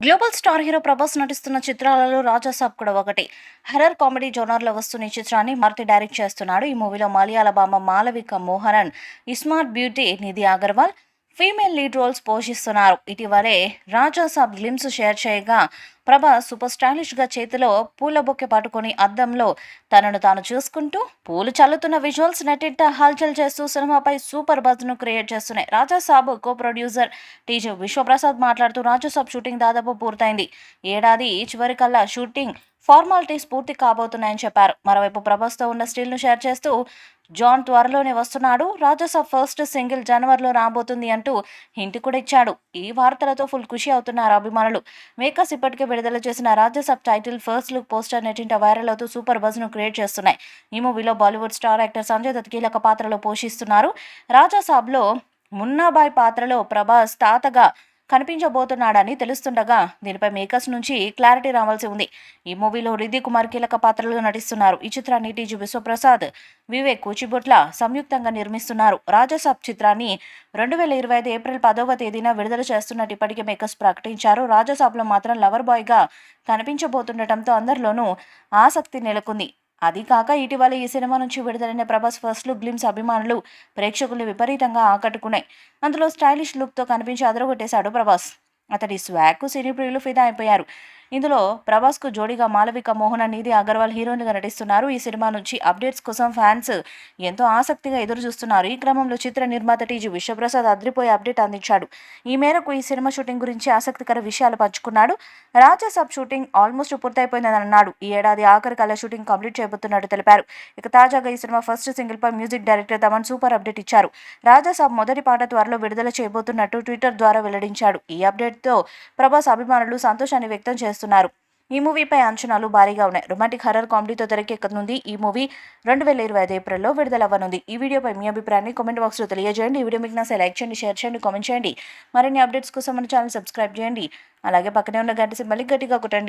Global star hero Prabhas నటిస్తున్న చిత్రాలలో రాజాసాబ్ కూడా ఒకటి. హర్రర్ కామెడీ జోనర్‌లో వస్తున్న ఈ చిత్రాన్ని మారుతి డైరెక్ట్ చేస్తున్నాడు. ఈ మూవీలో మలయాళ భామ Malavika Mohanan, iSmart beauty Nidhi Agarwal female lead roles పోషిస్తున్నారు. ఇటీవలే రాజాసాబ్ గ్లిమ్స్ షేర్ చేయగా ప్రభాస్ సూపర్ స్టైలిష్‌గా చేతిలో పూల బొకే పట్టుకొని అద్దంలో తనను తాను చూసుకుంటూ పూలు చల్లుతున్న విజువల్స్ నెట్టింట హల్చల్ చేస్తూ సినిమాపై సూపర్ బజ్‌ను క్రియేట్ చేస్తున్నాయి. Rajasaab co producer TG Vishwaprasad మాట్లాడుతూ రాజాసాబ్ షూటింగ్ దాదాపు పూర్తయింది. ఏడాది చివరికల్లా షూటింగ్ ఫార్మాలిటీస్ పూర్తి కాబోతున్నాయని చెప్పారు. మరోవైపు ప్రభాస్‌తో ఉన్న స్టిల్‌ను షేర్ చేస్తూ జాన్ త్వరలోనే వస్తున్నాడు. రాజాసాబ్ ఫస్ట్ సింగిల్ జనవరిలో రాబోతుంది అంటూ హింట్ కూడా ఇచ్చాడు. ఈ వార్తలతో ఫుల్ ఖుషి అవుతున్నారు అభిమానులు. మేకర్స్ ఇప్పటికే విడుదల చేసిన Rajasaab title first look poster నెట్టింట వైరల్ అవుతూ సూపర్ బజ్‌ను క్రియేట్ చేస్తున్నాయి. ఈ మూవీలో Bollywood star actor Sanjay Dutt కీలక పాత్రలో పోషిస్తున్నారు. రాజాసాబ్‌లో మున్నాబాయ్ పాత్రలో ప్రభాస్ తాతగా కనిపించబోతున్నాడని తెలుస్తుండగా దీనిపై మేకర్స్ నుంచి క్లారిటీ రావాల్సి ఉంది. ఈ మూవీలో రిధి కుమార్ కీలక పాత్రలో నటిస్తున్నారు. ఈ చిత్రాన్ని టీజీ విశ్వప్రసాద్, వివేక్ కూచిబొట్ల సంయుక్తంగా నిర్మిస్తున్నారు. రాజాసాబ్ చిత్రాన్ని 2025 ఏప్రిల్ 10వ తేదీన విడుదల చేస్తున్నట్టు ఇప్పటికే మేకర్స్ ప్రకటించారు. రాజాసాబ్లో మాత్రం లవర్ బాయ్గా కనిపించబోతుండటంతో అందరిలోనూ ఆసక్తి నెలకొంది. అది కాక ఇటీవల ఈ సినిమా నుంచి విడుదలైన ప్రభాస్ ఫస్ట్ లుక్ గ్లిమ్స్ అభిమానులు, ప్రేక్షకులు విపరీతంగా ఆకట్టుకున్నాయి. అందులో స్టైలిష్ లుక్‌తో కనిపించి అదరగొట్టేశాడు ప్రభాస్. అతడి స్వాగ్‌కు సినీ ప్రియులు ఫిదా అయిపోయారు. ఇందులో ప్రభాస్‌కు జోడీగా మాళవిక మోహనన్, నిధి అగర్వాల్ హీరోయిన్‌గా నటిస్తున్నారు. ఈ సినిమా నుంచి అప్డేట్స్ కోసం ఫ్యాన్స్ ఎంతో ఆసక్తిగా ఎదురుచూస్తున్నారు. ఈ క్రమంలో చిత్ర నిర్మాత టీజీ విశ్వప్రసాద్ అదిరిపోయే అప్డేట్ అందించాడు. ఈ మేరకు ఈ సినిమా షూటింగ్ గురించి ఆసక్తికర విషయాలు పంచుకున్నాడు. రాజాసాబ్ షూటింగ్ ఆల్మోస్ట్ పూర్తయిపోయిందని అన్నాడు. ఈ ఏడాది ఆఖరికల్లా షూటింగ్ కంప్లీట్ చేయబోతున్నట్టు తెలిపారు. ఇక తాజాగా ఈ సినిమా ఫస్ట్ సింగిల్ పై music director Thaman super update ఇచ్చారు. రాజాసాబ్ మొదటి పాట త్వరలో విడుదల చేయబోతున్నట్టు ట్విట్టర్ ద్వారా వెల్లడించాడు. ఈ అప్డేట్‌తో ప్రభాస్ అభిమానులు సంతోషాన్ని వ్యక్తం చేస్తున్నారు. ఈ మూవీపై అంచనాలు భారీగా ఉన్నాయి. రొమాంటిక్ హర్రర్ కామెడీతో తెరకెక్కనుంది. ఈ మూవీ 2025 ఏప్రిల్లో విడుదలవ్వనుంది. ఈ వీడియోపై మీ అభిప్రాయాన్ని కామెంట్ బాక్స్‌లో తెలియజేయండి. ఈ వీడియో మీకు నచ్చితే లైక్ చేయండి, షేర్ చేయండి, కామెంట్ చేయండి. మరిన్ని అప్డేట్స్ కోసం మన ఛానల్ సబ్స్క్రైబ్ చేయండి. అలాగే పక్కనే ఉన్న గంట సింబల్‌ని గట్టిగా కొట్టండి.